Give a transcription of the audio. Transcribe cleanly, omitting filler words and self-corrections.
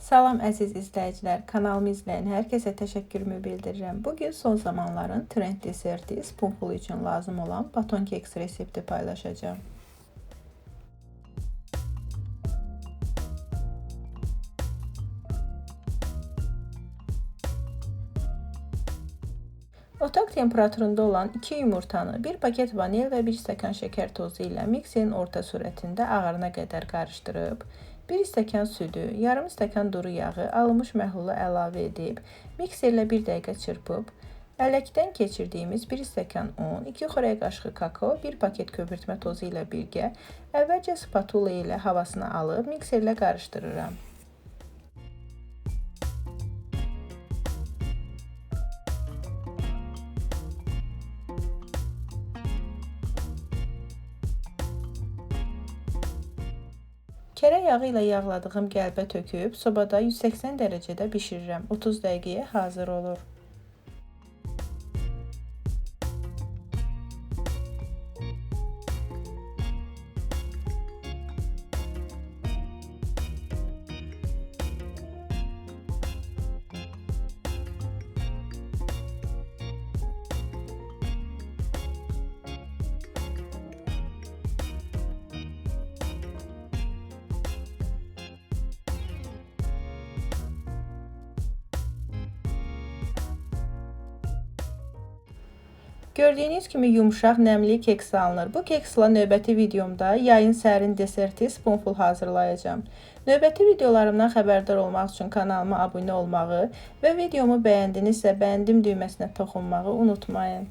Salam əziz izləyicilər, kanalımı izləyən hər kəsə təşəkkürümü bildirirəm. Bugün son zamanların trend deserti spoonful üçün lazım olan baton keks resepti paylaşacağım. Otaq temperaturunda olan 2 yumurtanı, 1 paket vanil və 1 stəkan şəkər tozu ilə mikserin orta sürətində ağarına qədər qarışdırıb, 1 stəkan südü, yarım stəkan duru yağı, alınmış məhlulu əlavə edib, mikserlə 1 dəqiqə çırpıb, ələkdən keçirdiyimiz 1 stəkan un, 2 xörək qaşığı kakao, 1 paket köpürtmə tozu ilə birgə əvvəlcə spatula ilə havasını alıb mikserlə qarışdırıram. Kərə yağı ilə yağladığım qəlbə töküb sobada 180 dərəcədə bişirirəm. 30 dəqiqəyə hazır olur. Gördüyünüz kimi yumuşaq, nəmli keks alınır. Bu kekslə növbəti videomda yayın sərin deserti spoonful hazırlayacağım. Növbəti videolarımdan xəbərdar olmaq üçün kanalıma abunə olmağı və videomu bəyəndinizsə bəyəndim düyməsinə toxunmağı unutmayın.